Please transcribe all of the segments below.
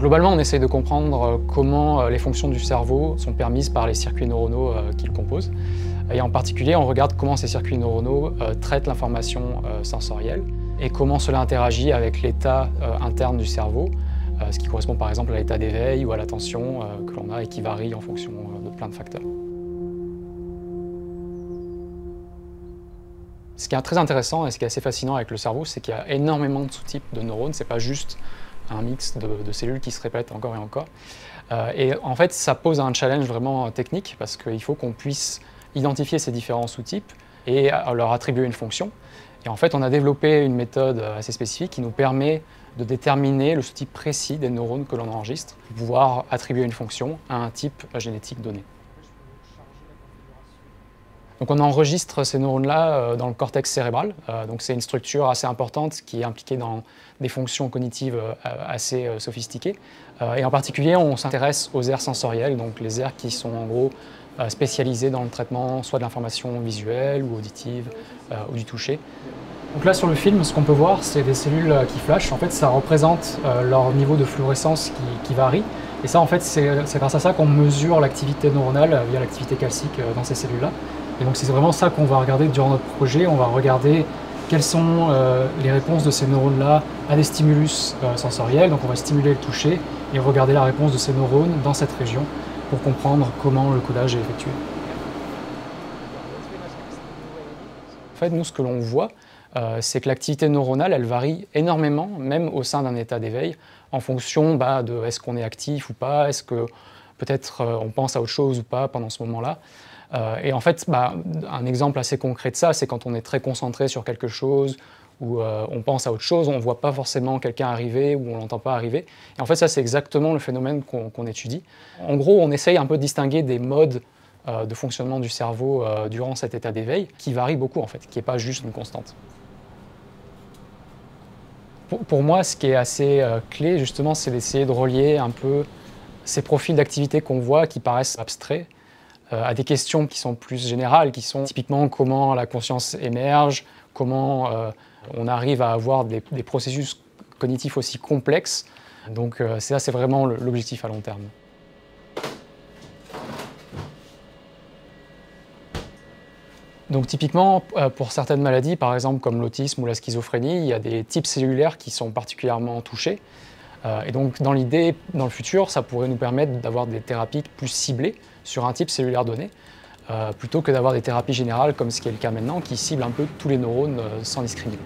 Globalement, on essaye de comprendre comment les fonctions du cerveau sont permises par les circuits neuronaux qui le composent. Et en particulier, on regarde comment ces circuits neuronaux traitent l'information sensorielle et comment cela interagit avec l'état interne du cerveau, ce qui correspond par exemple à l'état d'éveil ou à l'attention que l'on a et qui varie en fonction de plein de facteurs. Ce qui est très intéressant et ce qui est assez fascinant avec le cerveau, c'est qu'il y a énormément de sous-types de neurones. C'est pas juste un mix de cellules qui se répètent encore et encore. Et en fait, ça pose un challenge vraiment technique parce qu'il faut qu'on puisse identifier ces différents sous-types et leur attribuer une fonction. Et en fait, on a développé une méthode assez spécifique qui nous permet de déterminer le sous-type précis des neurones que l'on enregistre pour pouvoir attribuer une fonction à un type génétique donné. Donc on enregistre ces neurones-là dans le cortex cérébral. Donc c'est une structure assez importante qui est impliquée dans des fonctions cognitives assez sophistiquées. Et en particulier, on s'intéresse aux aires sensorielles, donc les aires qui sont en gros spécialisées dans le traitement soit de l'information visuelle ou auditive ou du toucher. Donc là sur le film, ce qu'on peut voir, c'est des cellules qui flashent. En fait, ça représente leur niveau de fluorescence qui varie. Et ça, en fait, c'est grâce à ça qu'on mesure l'activité neuronale via l'activité calcique dans ces cellules-là. Et donc c'est vraiment ça qu'on va regarder durant notre projet. On va regarder quelles sont les réponses de ces neurones-là à des stimulus sensoriels. Donc on va stimuler le toucher et regarder la réponse de ces neurones dans cette région pour comprendre comment le codage est effectué. En fait, nous, ce que l'on voit, c'est que l'activité neuronale, elle varie énormément, même au sein d'un état d'éveil, en fonction de est-ce qu'on est actif ou pas, est-ce que peut-être on pense à autre chose ou pas pendant ce moment-là. Et en fait, un exemple assez concret de ça, c'est quand on est très concentré sur quelque chose ou on pense à autre chose, on ne voit pas forcément quelqu'un arriver ou on ne l'entend pas arriver. Et en fait, ça, c'est exactement le phénomène qu'on étudie. En gros, on essaye un peu de distinguer des modes de fonctionnement du cerveau durant cet état d'éveil qui varient beaucoup, en fait, qui n'est pas juste une constante. Pour moi, ce qui est assez clé, justement, c'est d'essayer de relier un peu ces profils d'activité qu'on voit qui paraissent abstraits à des questions qui sont plus générales, qui sont typiquement comment la conscience émerge, comment on arrive à avoir des processus cognitifs aussi complexes. Donc ça, c'est vraiment l'objectif à long terme. Donc typiquement, pour certaines maladies, par exemple comme l'autisme ou la schizophrénie, il y a des types cellulaires qui sont particulièrement touchés. Et donc dans l'idée, dans le futur, ça pourrait nous permettre d'avoir des thérapies plus ciblées sur un type cellulaire donné, plutôt que d'avoir des thérapies générales comme ce qui est le cas maintenant, qui ciblent un peu tous les neurones sans discriminer.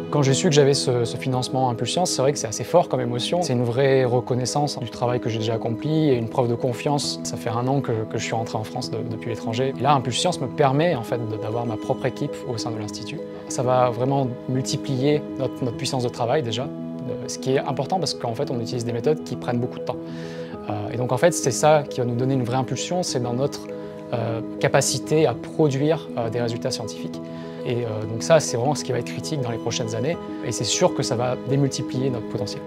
Quand j'ai su que j'avais ce financement Impulscience, c'est vrai que c'est assez fort comme émotion. C'est une vraie reconnaissance du travail que j'ai déjà accompli et une preuve de confiance. Ça fait 1 an que je suis rentré en France depuis l'étranger. Et là, Impulscience me permet en fait d'avoir ma propre équipe au sein de l'Institut. Ça va vraiment multiplier notre puissance de travail déjà, ce qui est important parce qu'en fait, on utilise des méthodes qui prennent beaucoup de temps. Et donc en fait, c'est ça qui va nous donner une vraie impulsion, c'est dans notre capacité à produire des résultats scientifiques. Et donc ça, c'est vraiment ce qui va être critique dans les prochaines années. Et c'est sûr que ça va démultiplier notre potentiel.